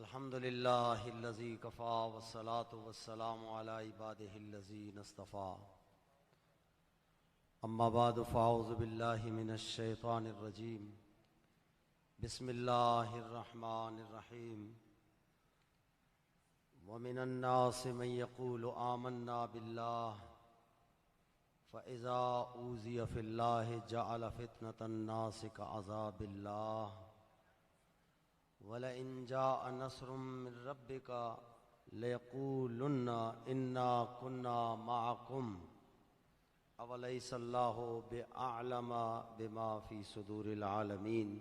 الحمد للہ الذی کفا والصلاة والسلام علی عباده الذین اصطفى اما بعد فاعوذ باللہ من الشیطان الرجیم بسم اللہ الرحمن الرحیم ومن الناس من يقول آمنا باللہ فإذا أوذي في الله جعل فتنة الناس كعذاب الله وَلَئِنْ جَاءَ نَصْرٌ مِّن رَّبِّكَ لَيَقُولُنَّ إِنَّا كُنَّا مَعَكُمْ أَوَلَيْسَ اللَّهُ بِأَعْلَمَ بِمَا فِي صُدُورِ الْعَالَمِينَ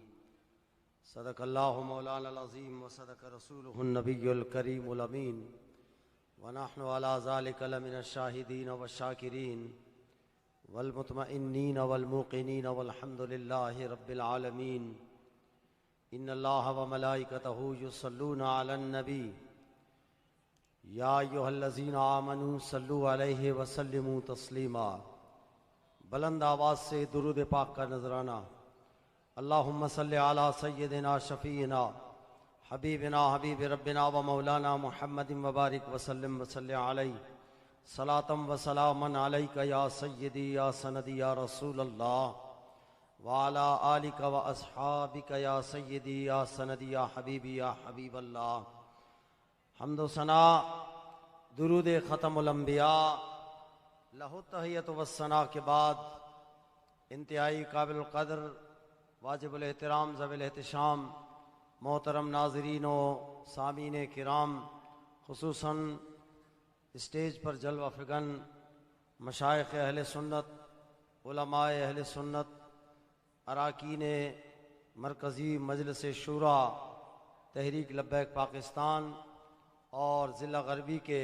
صدق اللہ مولانا العظیم وصدق رسولہ النبی الکریم الامین ونحن على ذلك لمن الشاہدین والشاکرین والمطمئنین والموقنین والحمد للہ رب العالمین ان اللہ وملائکتہ یصلون علی النبی یا ایھا الذین آمنوا صلوا علیہ وسلموا تسلیما۔ بلند آواز سے درود پاک کا نذرانہ۔ اللہم صلی علی سیدنا شفیعنا حبیبنا حبیب ربنا و مولانا محمد مبارک وسلم وصلی علیہ صلاۃ و سلاما علیک یا سیدی یا سندی یا رسول اللہ وعلی آلک و اصحابک یا سیدی یا سندی یا حبیبی یا حبیب اللہ۔ حمد و ثنا درود ختم الانبیاء لہ التحیۃ والثناء کے بعد انتہائی قابل القدر واجب الاحترام ذوی الاحتشام محترم ناظرین و سامعین کرام، خصوصاً اسٹیج پر جلوہ فگن مشائخ اہل سنت، علماء اہل سنت، اراکین مرکزی مجلس شورا تحریک لبیک پاکستان اور ضلع غربی کے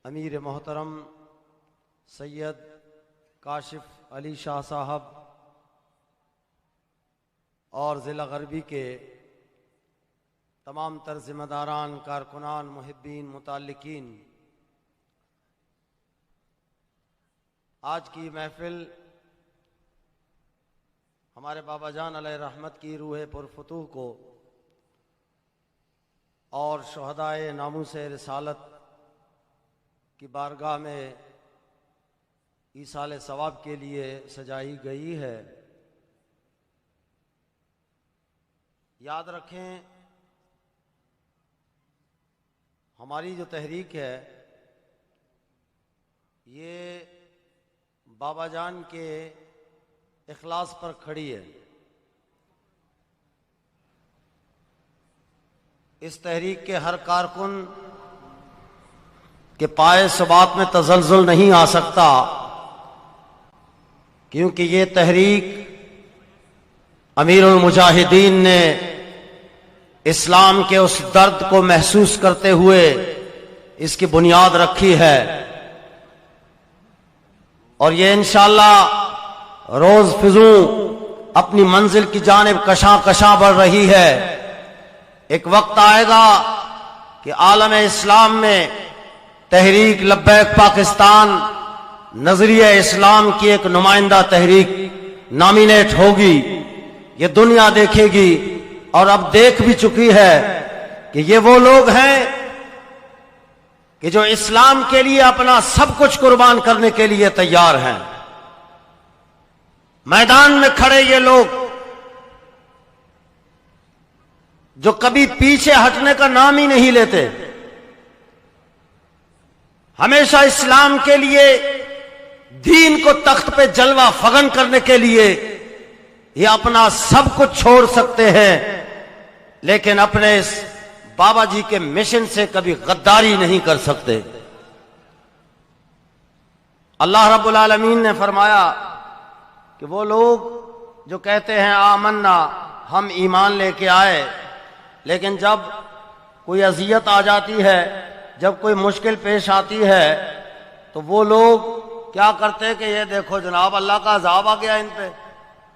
امیر محترم سید کاشف علی شاہ صاحب اور ضلع غربی کے تمام تر ذمہ داران، کارکنان، محبین، متعلقین، آج کی محفل ہمارے بابا جان علیہ رحمت کی روح پرفتوح کو اور شہدائے ناموس رسالت کی بارگاہ میں ایصال ثواب کے لیے سجائی گئی ہے۔ یاد رکھیں، ہماری جو تحریک ہے یہ بابا جان کے اخلاص پر کھڑی ہے۔ اس تحریک کے ہر کارکن کے پائے ثبات میں تزلزل نہیں آ سکتا، کیونکہ یہ تحریک امیر المجاہدین نے اسلام کے اس درد کو محسوس کرتے ہوئے اس کی بنیاد رکھی ہے، اور یہ انشاءاللہ روز فزوں اپنی منزل کی جانب کشاں کشاں بڑھ رہی ہے۔ ایک وقت آئے گا کہ عالم اسلام میں تحریک لبیک پاکستان نظریہ اسلام کی ایک نمائندہ تحریک نامینیٹ ہوگی، یہ دنیا دیکھے گی، اور اب دیکھ بھی چکی ہے کہ یہ وہ لوگ ہیں کہ جو اسلام کے لیے اپنا سب کچھ قربان کرنے کے لیے تیار ہیں۔ میدان میں کھڑے یہ لوگ جو کبھی پیچھے ہٹنے کا نام ہی نہیں لیتے، ہمیشہ اسلام کے لیے، دین کو تخت پہ جلوہ فغن کرنے کے لیے یہ اپنا سب کچھ چھوڑ سکتے ہیں، لیکن اپنے اس بابا جی کے مشن سے کبھی غداری نہیں کر سکتے۔ اللہ رب العالمین نے فرمایا کہ وہ لوگ جو کہتے ہیں آمنا، ہم ایمان لے کے آئے، لیکن جب کوئی اذیت آ جاتی ہے، جب کوئی مشکل پیش آتی ہے، تو وہ لوگ کیا کرتے کہ یہ دیکھو جناب اللہ کا عذاب آ گیا ان پہ۔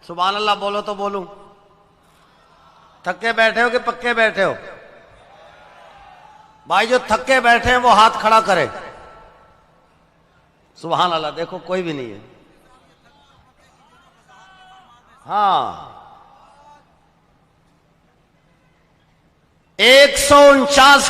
سبحان اللہ بولو تو بولوں، تھکے بیٹھے ہو کہ پکے بیٹھے ہو؟ بھائی جو تھکے بیٹھے ہیں وہ ہاتھ کھڑا کرے۔ سبحان اللہ، دیکھو کوئی بھی نہیں ہے۔ ہاں، 149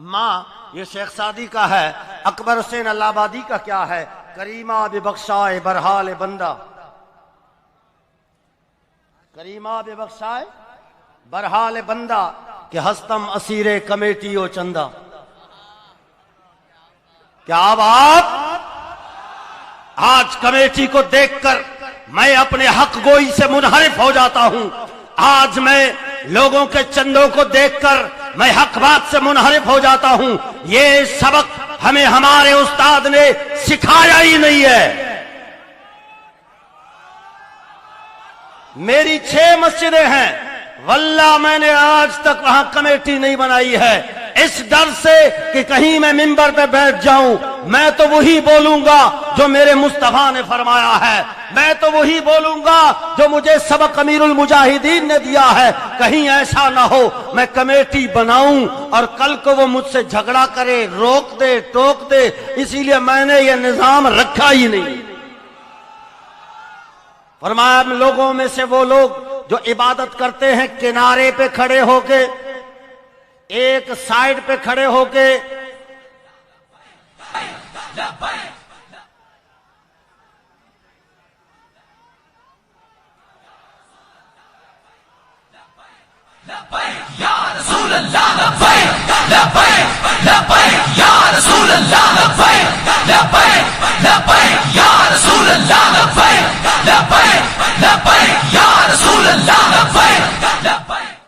ماں یہ شیخ سعدی کا ہے، اکبر حسین اللہ آبادی کا کیا ہے؟ کریمہ ببخشائے برحال بندہ، کریمہ ببخشائے برحال بندہ کہ ہستم اسیر کمیٹی و چندہ. کیا بات! آج کمیٹی کو دیکھ کر میں اپنے حق گوئی سے منحرف ہو جاتا ہوں. آج میں لوگوں کے چندوں کو دیکھ کر میں حق بات سے منحرف ہو جاتا ہوں. یہ سبق ہمیں ہمارے استاد نے سکھایا ہی نہیں ہے. میری 6 مسجدیں ہیں، واللہ میں نے آج تک وہاں کمیٹی نہیں بنائی ہے، اس ڈر سے کہ کہیں میں منبر پہ بیٹھ جاؤں. میں تو وہی بولوں گا جو میرے مصطفیٰ نے فرمایا ہے، میں تو وہی بولوں گا جو مجھے سبق امیر المجاہدین نے دیا ہے. کہیں ایسا نہ ہو میں کمیٹی بناؤں اور کل کو وہ مجھ سے جھگڑا کرے، روک دے، ٹوک دے. اسی لیے میں نے یہ نظام رکھا ہی نہیں. فرمایا لوگوں میں سے وہ لوگ جو عبادت کرتے ہیں کنارے پہ کھڑے ہو کے، ایک سائیڈ پہ کھڑے ہو کے، یا رسول اللہ لبیک لبیک لبیک یا رسول اللہ لبیک لبیک لبیک یا رسول اللہ لبیک لبیک لبیک یا رسول اللہ لبیک لبیک.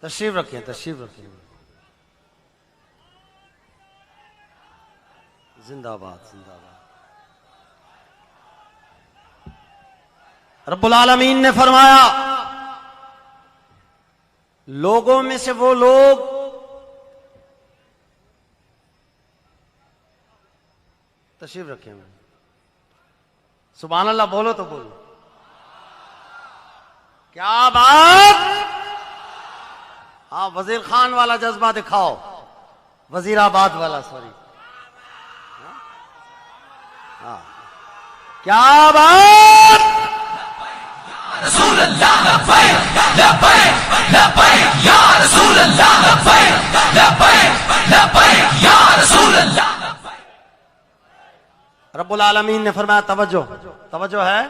تشریف رکھیں، تشریف رکھیں. زندہ باد، زندہ باد. رب العالمین نے فرمایا لوگوں میں سے وہ لوگ تشریف رکھیں. سبحان اللہ بولو تو بولو. کیا بات! ہاں وزیر خان والا جذبہ دکھاؤ، وزیر آباد والا، سوری. ہاں کیا بات! رسول اللہ لبیک لبیک لبیک یا رسول اللہ لبیک لبیک لبیک یا رسول اللہ لبیک. رب العالمین نے فرمایا توجہ، توجہ ہے،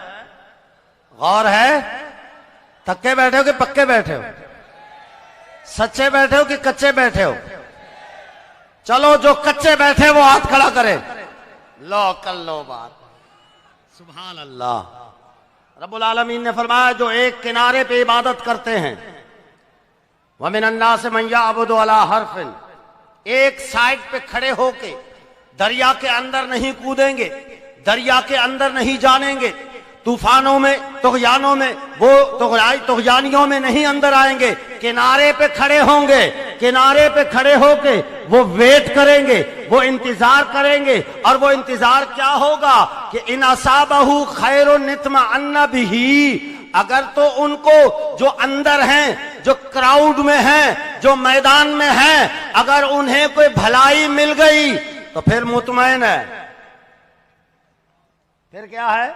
غور ہے. تھکے بیٹھے ہو کہ پکے بیٹھے ہو؟ سچے بیٹھے ہو کہ کچے بیٹھے ہو؟ چلو جو کچے بیٹھے وہ ہاتھ کھڑا کرے. لو کر لو بات. سبحان اللہ. رب العالمین نے فرمایا جو ایک کنارے پہ عبادت کرتے ہیں، وَمِنَ النَّاسِ مَن يَعْبُدُ عَلَىٰ حَرْفٍ، ایک سائیڈ پہ کھڑے ہو کے دریا کے اندر نہیں کودیں گے، دریا کے اندر نہیں جانیں گے، طوفانوں میں، طغیانوں میں، وہ طغیانیوں میں نہیں اندر آئیں گے. کنارے پہ کھڑے ہوں گے، کنارے پہ کھڑے ہو کے وہ ویٹ کریں گے، وہ انتظار کریں گے. اور وہ انتظار کیا ہوگا کہ ان اصابہ خیر اطمأن بہ، اگر تو ان کو جو اندر ہیں، جو کراؤڈ میں ہیں، جو میدان میں ہیں، اگر انہیں کوئی بھلائی مل گئی تو پھر مطمئن ہے. پھر کیا ہے؟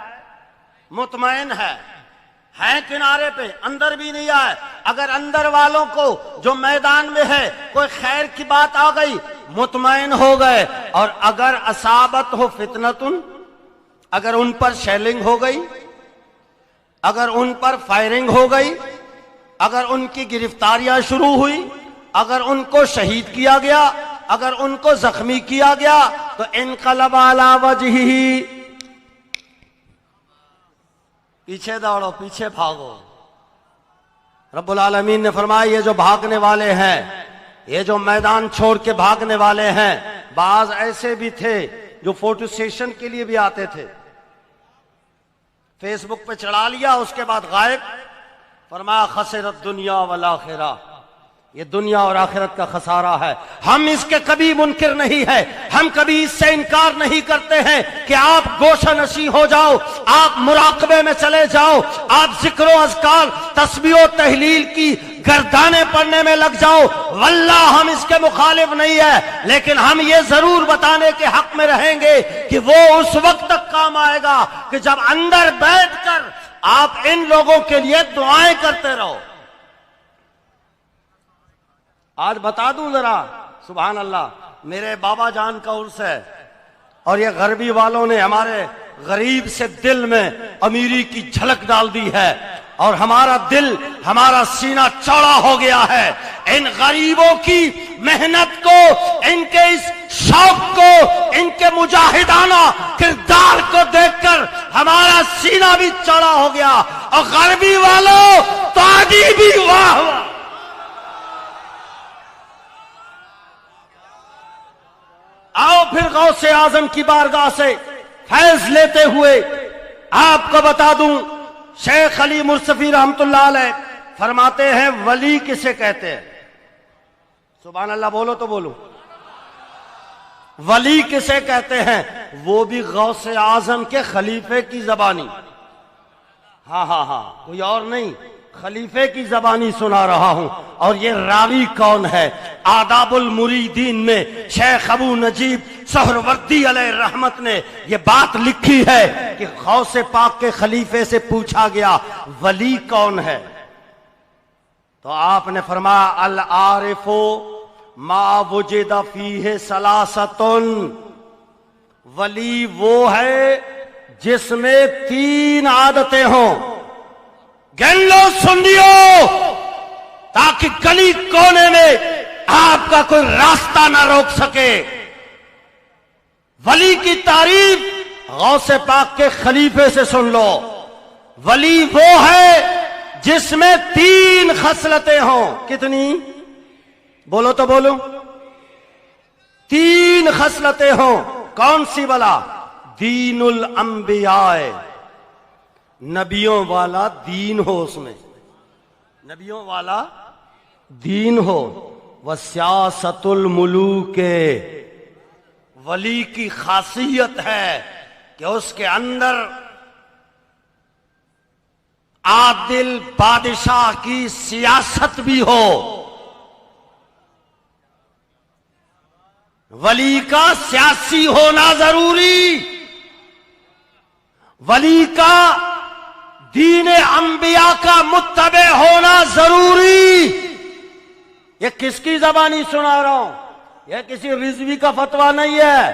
مطمئن ہے کنارے پہ، اندر بھی نہیں آئے. اگر اندر والوں کو جو میدان میں ہے کوئی خیر کی بات آ گئی مطمئن ہو گئے. اور اگر اصابت ہو فتنتن، اگر ان پر شیلنگ ہو گئی، اگر ان پر فائرنگ ہو گئی، اگر ان کی گرفتاریاں شروع ہوئی، اگر ان کو شہید کیا گیا، اگر ان کو زخمی کیا گیا تو انقلب علی وجہہ، پیچھے دوڑو، پیچھے بھاگو. رب العالمین نے فرمایا یہ جو بھاگنے والے ہیں، یہ جو میدان چھوڑ کے بھاگنے والے ہیں، بعض ایسے بھی تھے جو فوٹو سیشن کے لیے بھی آتے تھے، فیس بک پہ چڑھا لیا، اس کے بعد غائب. فرمایا خسرت دنیا والآخرہ، یہ دنیا اور آخرت کا خسارہ ہے. ہم اس کے کبھی منکر نہیں ہے، ہم کبھی اس سے انکار نہیں کرتے ہیں کہ آپ گوشہ نشین ہو جاؤ، آپ مراقبے میں چلے جاؤ، آپ ذکر و اذکار، تسبیح و تحلیل کی گردانے پڑھنے میں لگ جاؤ. واللہ ہم اس کے مخالف نہیں ہے، لیکن ہم یہ ضرور بتانے کے حق میں رہیں گے کہ وہ اس وقت تک کام آئے گا کہ جب اندر بیٹھ کر آپ ان لوگوں کے لیے دعائیں کرتے رہو. آج بتا دوں ذرا سبحان اللہ. میرے بابا جان کا عرس ہے اور یہ غربی والوں نے ہمارے غریب سے دل میں امیری کی جھلک ڈال دی ہے اور ہمارا دل، ہمارا سینہ چوڑا ہو گیا ہے. ان غریبوں کی محنت کو، ان کے اس شوق کو، ان کے مجاہدانہ کردار کو دیکھ کر ہمارا سینہ بھی چوڑا ہو گیا. اور غربی والوں تاجی بھی واہ واہ. آؤ پھر غوث اعظم کی بارگاہ سے فیض لیتے ہوئے آپ کو بتا دوں، شیخ علی مرصفی رحمت اللہ علیہ فرماتے ہیں ولی کسے کہتے ہیں؟ سبحان اللہ بولو تو بولو. ولی کسے کہتے ہیں؟ وہ بھی غوث اعظم کے خلیفے کی زبانی. ہاں کوئی اور نہیں، خلیفے کی زبانی سنا رہا ہوں. اور یہ راوی کون ہے؟ آداب المریدین میں شیخ ابو نجیب سہروردی علیہ رحمت نے یہ بات لکھی ہے کہ غوث پاک کے خلیفے سے پوچھا گیا ولی کون ہے، تو آپ نے فرمایا العارف ما وجد فیہ ثلاثۃ. ولی وہ ہے جس میں 3 عادتیں ہوں. گن لو، سن لیو، تاکہ گلی کونے میں آپ کا کوئی راستہ نہ روک سکے. ولی کی تعریف غوث پاک کے خلیفے سے سن لو. ولی وہ ہے جس میں 3 خصلتیں ہوں. کتنی؟ بولو تو بولو. 3 خصلتیں ہوں. کون سی بلا؟ دین الانبیاء، نبیوں والا دین ہو، اس میں نبیوں والا دین ہو. وسیاست الملوک، ولی کی خاصیت ہے کہ اس کے اندر عادل بادشاہ کی سیاست بھی ہو. ولی کا سیاسی ہونا ضروری، ولی کا دین انبیاء کا متبع ہونا ضروری. یہ کس کی زبانی سنا رہا ہوں؟ یہ کسی رضوی کا فتویٰ نہیں ہے،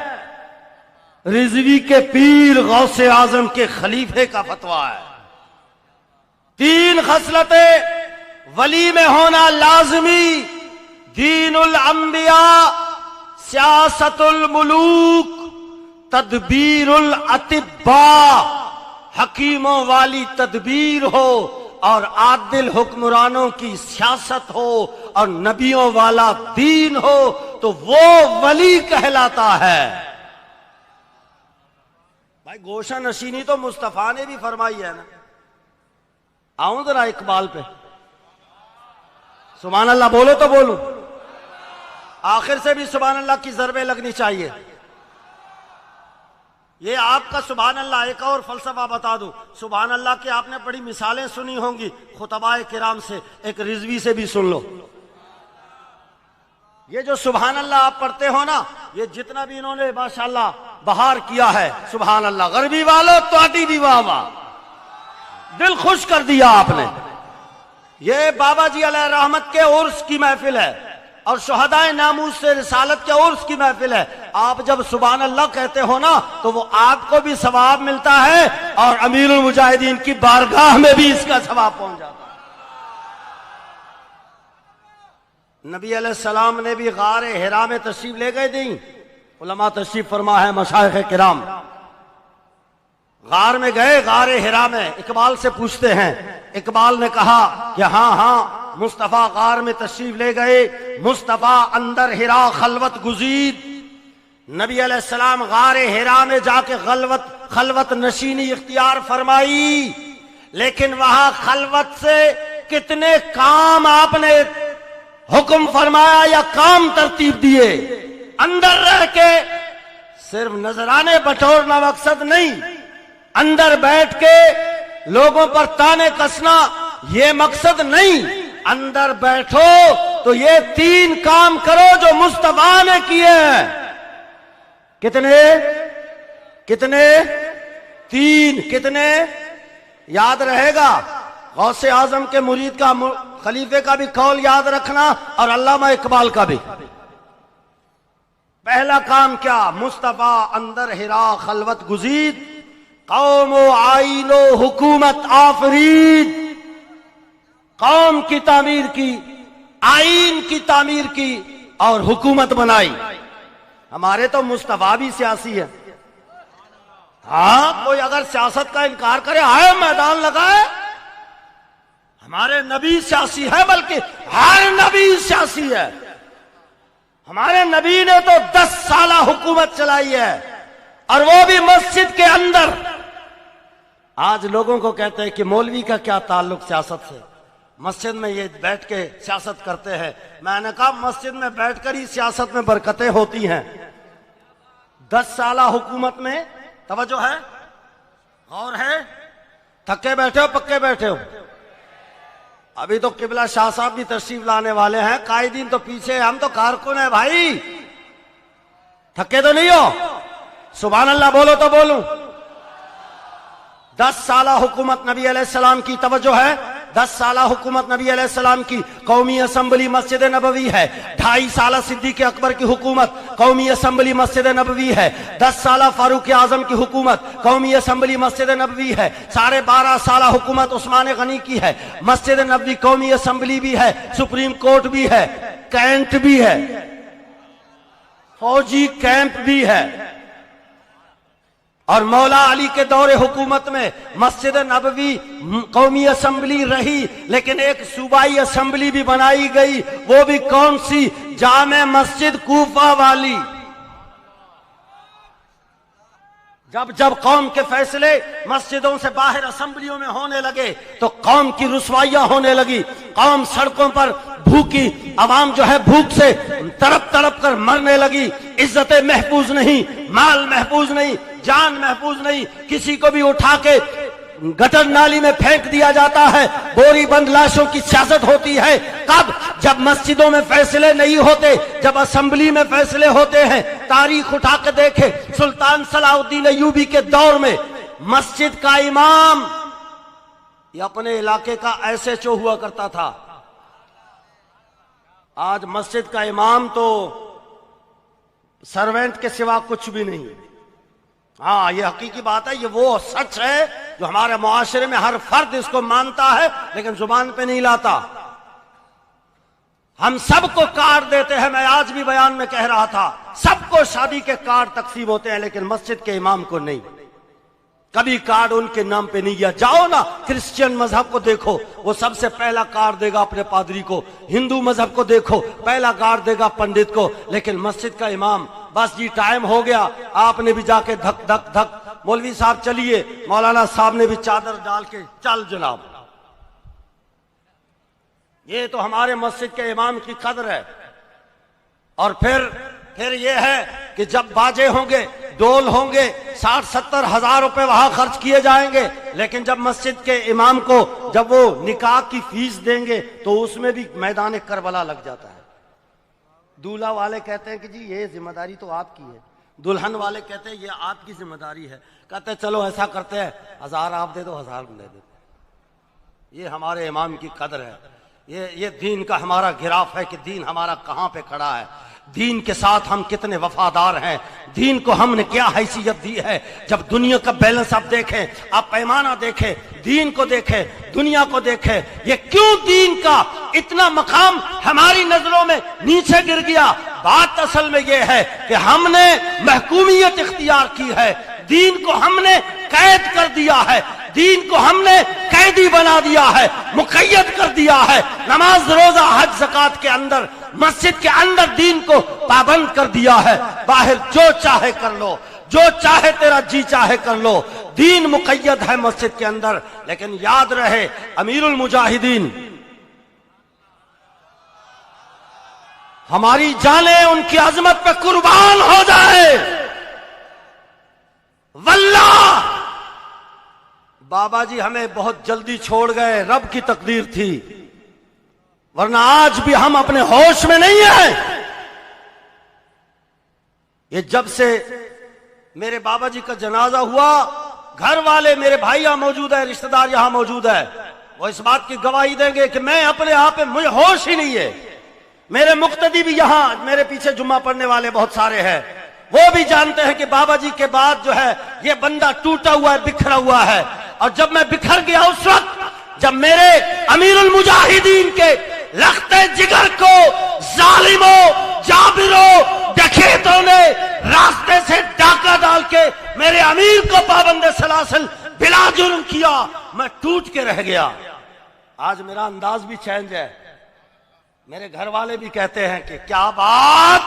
رضوی کے پیر غوث اعظم کے خلیفے کا فتویٰ ہے. 3 خصلتیں ولی میں ہونا لازمی: دین الانبیاء، سیاست الملوک، تدبیر الاطباء، حکیموں والی تدبیر ہو اور عادل حکمرانوں کی سیاست ہو اور نبیوں والا دین ہو تو وہ ولی کہلاتا ہے. بھائی گوشہ نشینی تو مصطفیٰ نے بھی فرمائی ہے نا. آؤں ذرا اقبال پہ. سبحان اللہ بولو تو بولو. آخر سے بھی سبحان اللہ کی ضربیں لگنی چاہیے. یہ آپ کا سبحان اللہ ایک اور فلسفہ بتا دوں. سبحان اللہ کی آپ نے بڑی مثالیں سنی ہوں گی خطباء کرام سے، ایک رضوی سے بھی سن لو. یہ جو سبحان اللہ آپ پڑھتے ہو نا، یہ جتنا بھی انہوں نے ماشاءاللہ بہار کیا ہے، سبحان اللہ. غربی والوں تو آتی بھی واہ واہ، دل خوش کر دیا آپ نے. یہ بابا جی علیہ رحمت کے عرس کی محفل ہے اور شہدائے ناموس سے رسالت کے عرس کی محفل ہے. آپ جب سبحان اللہ کہتے ہو نا تو وہ آپ کو بھی ثواب ملتا ہے اور امیر المجاہدین کی بارگاہ میں بھی اس کا ثواب پہنچ جاتا ہے. نبی علیہ السلام نے بھی غار حرا میں تشریف لے گئے تھیں. علماء تشریف فرما ہے، مشائخ کرام. غار میں گئے، غار حرا میں. اقبال سے پوچھتے ہیں. اقبال نے کہا کہ ہاں مصطفیٰ غار میں تشریف لے گئے. مصطفیٰ اندر حرا خلوت گزید. نبی علیہ السلام غار حرا میں جا کے خلوت نشینی اختیار فرمائی، لیکن وہاں خلوت سے کتنے کام آپ نے حکم فرمایا یا کام ترتیب دیے. اندر رہ کے صرف نذرانے بٹورنا مقصد نہیں، اندر بیٹھ کے لوگوں پر تانے کسنا یہ مقصد نہیں. اندر بیٹھو تو یہ 3 کام کرو جو مصطفیٰ نے کیے ہیں. کتنے 3. کتنے یاد رہے گا؟ غوث اعظم کے مرید کا، خلیفے کا بھی قول یاد رکھنا اور علامہ اقبال کا بھی. پہلا کام کیا؟ مصطفیٰ اندر ہرا خلوت گزید، قوم و آئین و حکومت آفرید، قوم کی تعمیر کی، آئین کی تعمیر کی اور حکومت بنائی۔ ہمارے تو مصطفیٰ بھی سیاسی ہے۔ ہاں، کوئی اگر سیاست کا انکار کرے آئے میدان لگائے، ہمارے نبی سیاسی ہے، بلکہ ہر نبی سیاسی ہے۔ ہمارے نبی نے تو 10 سالہ حکومت چلائی ہے، اور وہ بھی مسجد کے اندر۔ آج لوگوں کو کہتے ہیں کہ مولوی کا کیا تعلق سیاست سے، مسجد میں یہ بیٹھ کے سیاست کرتے ہیں۔ میں نے کہا مسجد میں بیٹھ کر ہی سیاست میں برکتیں ہوتی ہیں۔ 10 سالہ حکومت میں توجہ ہے، غور ہے، تھکے بیٹھے ہو پکے بیٹھے ہو؟ ابھی تو قبلہ شاہ صاحب بھی تشریف لانے والے ہیں، قائدین تو پیچھے، ہم تو کارکن ہیں بھائی، تھکے تو نہیں ہو؟ سبحان اللہ بولو تو بولوں۔ 10 سالہ حکومت نبی علیہ السلام کی، توجہ ہے، 10 سالہ حکومت نبی علیہ السلام کی، قومی اسمبلی مسجد نبوی ہے۔ 2.5 سالہ صدیق اکبر کی حکومت، قومی اسمبلی مسجد نبوی ہے۔ 10 سالہ فاروق اعظم کی حکومت، قومی اسمبلی مسجد نبوی ہے۔ 12.5 سالہ حکومت عثمان غنی کی ہے، مسجد نبوی قومی اسمبلی بھی ہے، سپریم کورٹ بھی ہے، کینٹ بھی ہے، فوجی کیمپ بھی ہے۔ اور مولا علی کے دور حکومت میں مسجد نبوی قومی اسمبلی رہی، لیکن ایک صوبائی اسمبلی بھی بنائی گئی، وہ بھی کون سی؟ جامع مسجد کوفہ والی۔ جب قوم کے فیصلے مسجدوں سے باہر اسمبلیوں میں ہونے لگے تو قوم کی رسوائیاں ہونے لگی، قوم سڑکوں پر بھوکی، عوام جو ہے بھوک سے تڑپ تڑپ کر مرنے لگی، عزتیں محفوظ نہیں، مال محفوظ نہیں، جان محفوظ نہیں، کسی کو بھی اٹھا کے گٹر نالی میں پھینک دیا جاتا ہے، بوری بند لاشوں کی سیاست ہوتی ہے۔ کب؟ جب مسجدوں میں فیصلے نہیں ہوتے، جب اسمبلی میں فیصلے ہوتے ہیں۔ تاریخ اٹھا کے دیکھے، سلطان صلاح الدین ایوبی کے دور میں مسجد کا امام یہ اپنے علاقے کا ایس ایچ او ہوا کرتا تھا۔ آج مسجد کا امام تو سروینٹ کے سوا کچھ بھی نہیں۔ ہاں، یہ حقیقی بات ہے، یہ وہ سچ ہے جو ہمارے معاشرے میں ہر فرد اس کو مانتا ہے لیکن زبان پہ نہیں لاتا۔ ہم سب کو کارڈ دیتے ہیں، میں آج بھی بیان میں کہہ رہا تھا، سب کو شادی کے کارڈ تقسیم ہوتے ہیں لیکن مسجد کے امام کو نہیں۔ کبھی کارڈ ان کے نام پہ نہیں گیا۔ جاؤ نا کرسچین مذہب کو دیکھو، وہ سب سے پہلا کارڈ دے گا اپنے پادری کو۔ ہندو مذہب کو دیکھو، پہلا کارڈ دے گا پنڈت کو، لیکن مسجد کا امام بس جی ٹائم ہو گیا، آپ نے بھی جا کے دھک دھک دھک، مولوی صاحب چلیے، مولانا صاحب نے بھی چادر ڈال کے چل جناب۔ یہ تو ہمارے مسجد کے امام کی قدر ہے۔ اور پھر یہ ہے کہ جب باجے ہوں گے، ڈول ہوں گے، 60-70 ہزار روپے وہاں خرچ کیے جائیں گے، لیکن جب مسجد کے امام کو جب وہ نکاح کی فیس دیں گے تو اس میں بھی میدان کربلا لگ جاتا ہے۔ دولہا والے کہتے ہیں کہ جی یہ ذمہ داری تو آپ کی ہے، دلہن والے کہتے ہیں یہ آپ کی ذمہ داری ہے، کہتے ہیں چلو ایسا کرتے ہیں 1000 آپ دے دو 1000 دے دیتے۔ یہ ہمارے امام کی قدر ہے، یہ دین کا ہمارا گراف ہے کہ دین ہمارا کہاں پہ کھڑا ہے، دین کے ساتھ ہم کتنے وفادار ہیں، دین کو ہم نے کیا حیثیت دی ہے۔ جب دنیا کا بیلنس آپ دیکھیں، آپ پیمانہ دیکھیں، دین کو دیکھیں، دنیا کو دیکھیں، یہ کیوں دین کا اتنا مقام ہماری نظروں میں نیچے گر گیا؟ بات اصل میں یہ ہے کہ ہم نے محکومیت اختیار کی ہے، دین کو ہم نے قید کر دیا ہے، دین کو ہم نے قیدی بنا دیا ہے، مقید کر دیا ہے، نماز روزہ حج زکوٰۃ کے اندر، مسجد کے اندر دین کو پابند کر دیا ہے۔ باہر جو چاہے کر لو، جو چاہے تیرا جی چاہے کر لو، دین مقید ہے مسجد کے اندر۔ لیکن یاد رہے، امیر المجاہدین ہماری جانیں ان کی عظمت پہ قربان ہو جائے، واللہ بابا جی ہمیں بہت جلدی چھوڑ گئے، رب کی تقدیر تھی، ورنہ آج بھی ہم اپنے ہوش میں نہیں ہیں۔ یہ جب سے میرے بابا جی کا جنازہ ہوا، گھر والے میرے بھائی یہاں موجود ہیں، رشتہ دار یہاں موجود ہے، وہ اس بات کی گواہی دیں گے کہ میں اپنے آپ میں مجھے ہوش ہی نہیں ہے۔ میرے مقتدی بھی یہاں میرے پیچھے جمعہ پڑھنے والے بہت سارے ہیں، وہ بھی جانتے ہیں کہ بابا جی کے بعد جو ہے یہ بندہ ٹوٹا ہوا ہے، بکھرا ہوا ہے. اور جب میں بکھر گیا اس وقت جب میرے امیر المجاہدین کے لختے جگر کو ظالموں، جابروں، ڈکیتوں نے راستے سے ڈاکہ ڈال کے میرے امیر کو پابند سلاسل بلا جرم کیا، میں ٹوٹ کے رہ گیا. آج میرا انداز بھی چینج ہے. میرے گھر والے بھی کہتے ہیں کہ کیا بات،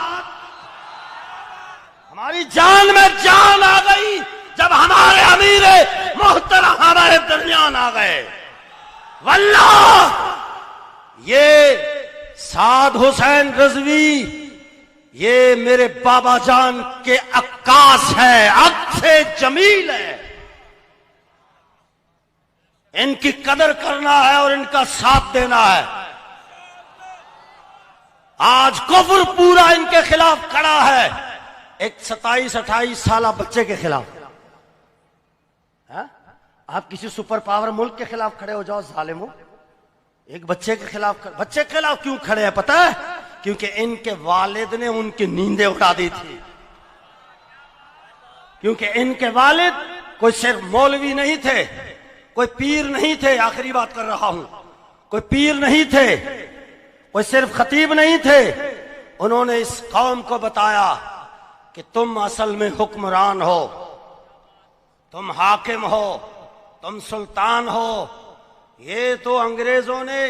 ہماری جان میں جان آ گئی جب ہمارے امیر محترم ہمارے درمیان آ گئے. واللہ یہ سعد حسین رضوی یہ میرے بابا جان کے عکاس ہے، عکس جمیل ہے. ان کی قدر کرنا ہے اور ان کا ساتھ دینا ہے. آج کفر پورا ان کے خلاف کھڑا ہے، ایک 27-28 سالہ بچے کے خلاف. آپ کسی سپر پاور ملک کے خلاف کھڑے ہو جاؤ ظالموں، ایک بچے کے خلاف. بچے کے خلاف کیوں کھڑے ہیں پتہ ہے؟ کیونکہ ان کے والد نے ان کی نیندیں اڑا دی تھی. کیونکہ ان کے والد کوئی صرف مولوی نہیں تھے، کوئی پیر نہیں تھے. آخری بات کر رہا ہوں، کوئی پیر نہیں تھے، کوئی صرف خطیب نہیں تھے. انہوں نے اس قوم کو بتایا کہ تم اصل میں حکمران ہو، تم حاکم ہو، تم سلطان ہو. یہ تو انگریزوں نے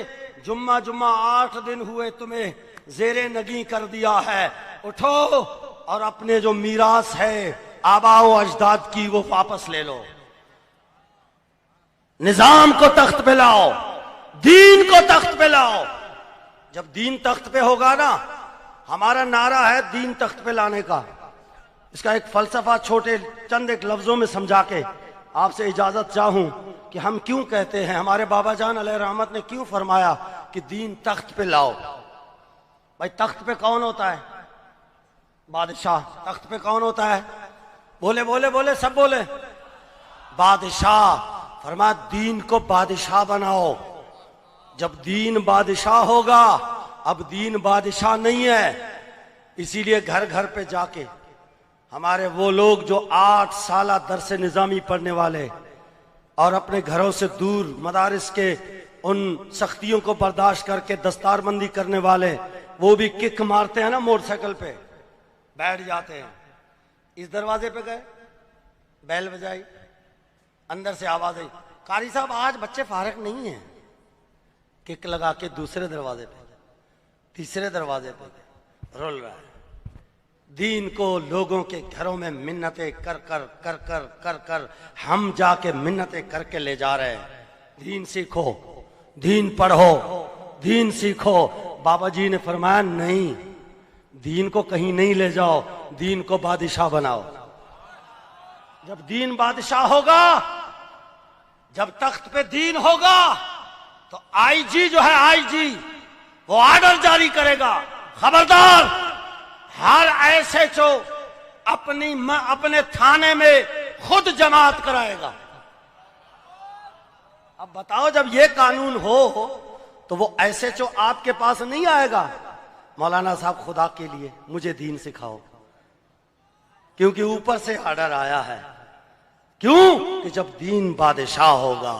جمعہ 8 دن ہوئے تمہیں زیر نگیں کر دیا ہے. اٹھو اور اپنے جو میراث ہے آباء و اجداد کی وہ واپس لے لو. نظام کو تخت پہ لاؤ، دین کو تخت پہ لاؤ. جب دین تخت پہ ہوگا نا، ہمارا نعرہ ہے دین تخت پہ لانے کا. اس کا ایک فلسفہ چھوٹے چند ایک لفظوں میں سمجھا کے آپ سے اجازت چاہوں کہ ہم کیوں کہتے ہیں، ہمارے بابا جان علیہ رحمت نے کیوں فرمایا کہ دین تخت پہ لاؤ. بھائی تخت پہ کون ہوتا ہے؟ بادشاہ. تخت پہ کون ہوتا ہے؟ بولے بولے بولے سب بولے. بادشاہ. فرمایا دین کو بادشاہ بناؤ. جب دین بادشاہ ہوگا، اب دین بادشاہ نہیں ہے. اسی لیے گھر گھر پہ جا کے ہمارے وہ لوگ جو 8 سالہ درس نظامی پڑھنے والے اور اپنے گھروں سے دور مدارس کے ان سختیوں کو برداشت کر کے دستار بندی کرنے والے، وہ بھی کک مارتے ہیں نا موٹر سائیکل پہ، بیٹھ جاتے ہیں. اس دروازے پہ گئے، بیل بجائی، اندر سے آواز آئی قاری صاحب آج بچے فارغ نہیں ہیں. کک لگا کے دوسرے دروازے پہ، تیسرے دروازے پہ رول رہا ہے. دین کو لوگوں کے گھروں میں منتیں کر ہم جا کے منتیں کر کے لے جا رہے ہیں. دین سیکھو، دین پڑھو، دین سیکھو. بابا جی نے فرمایا نہیں، دین کو کہیں نہیں لے جاؤ، دین کو بادشاہ بناؤ. جب دین بادشاہ ہوگا، جب تخت پہ دین ہوگا تو آئی جی جو ہے آئی جی وہ آرڈر جاری کرے گا، خبردار ہر ایسے چو اپنے تھانے میں خود جماعت کرائے گا. اب بتاؤ جب یہ قانون ہو تو وہ ایسے چو آپ کے پاس نہیں آئے گا، مولانا صاحب خدا کے لیے مجھے دین سکھاؤ، کیونکہ اوپر سے آرڈر آیا ہے. کیوں کہ جب دین بادشاہ ہوگا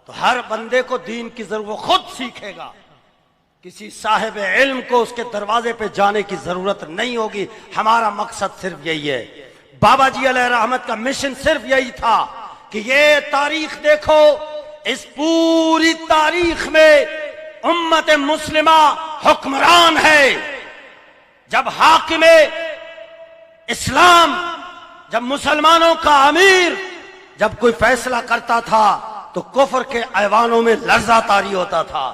تو ہر بندے کو دین کی ضرورت خود سیکھے گا. کسی صاحب علم کو اس کے دروازے پہ جانے کی ضرورت نہیں ہوگی. ہمارا مقصد صرف یہی ہے. بابا جی علیہ رحمت کا مشن صرف یہی تھا کہ یہ تاریخ دیکھو، اس پوری تاریخ میں امت مسلمہ حکمران ہے. جب حاکم اسلام، جب مسلمانوں کا امیر جب کوئی فیصلہ کرتا تھا تو کفر کے ایوانوں میں لرزہ طاری ہوتا تھا.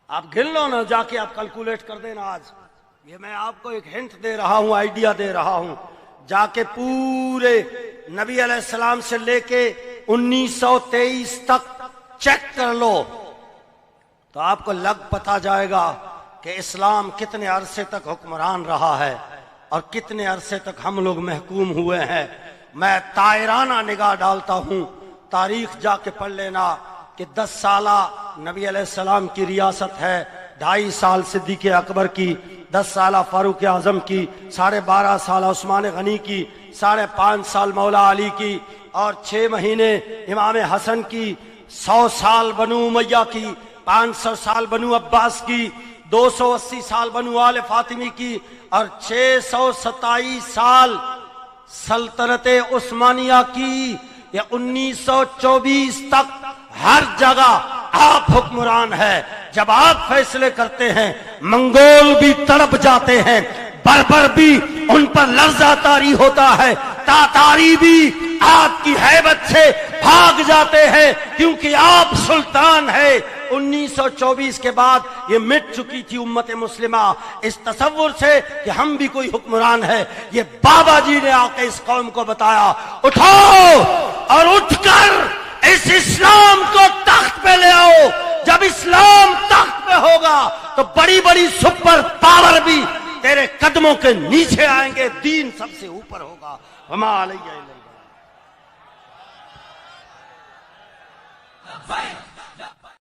آپ گن لو نا، جا کے آپ کیلکولیٹ کر دینا. آج یہ میں آپ کو ایک ہنٹ دے رہا ہوں، آئیڈیا دے رہا ہوں. جا کے پورے نبی علیہ السلام سے لے کے 1923 تک چیک کر لو تو آپ کو لگ پتا جائے گا کہ اسلام کتنے عرصے تک حکمران رہا ہے اور کتنے عرصے تک ہم لوگ محکوم ہوئے ہیں. میں طائرانہ نگاہ ڈالتا ہوں، تاریخ جا کے پڑھ لینا کہ 10 سالہ نبی علیہ السلام کی ریاست ہے، 2.5 سال صدیق اکبر کی، 10 سالہ فاروق اعظم کی، 12.5 سال عثمان غنی کی، 5.5 سال مولا علی کی، اور 6 مہینے امام حسن کی، 100 سال بنو امیہ کی، 500 سال بنو عباس کی، 280 سال بنو آل فاطمی کی، اور 627 سال سلطنت عثمانیہ کی۔ یہ 1924 تک ہر جگہ آپ حکمران ہے۔ جب آپ فیصلے کرتے ہیں منگول بھی تڑپ جاتے ہیں، بربر بھی ان پر لرزہ طاری ہوتا ہے، تاتاری بھی آپ کی ہیبت سے بھاگ جاتے ہیں، کیونکہ آپ سلطان ہیں۔ 1924 کے بعد یہ مٹ چکی تھی امت مسلمہ اس تصور سے کہ ہم بھی کوئی حکمران ہے۔ یہ بابا جی نے آ کے اس قوم کو بتایا، اٹھو اور اٹھ کر اس اسلام کو تخت پہ لے آؤ۔ جب اسلام تخت پہ ہوگا تو بڑی بڑی سپر پاور بھی تیرے قدموں کے نیچے آئیں گے، دین سب سے اوپر ہوگا۔ وما علیہ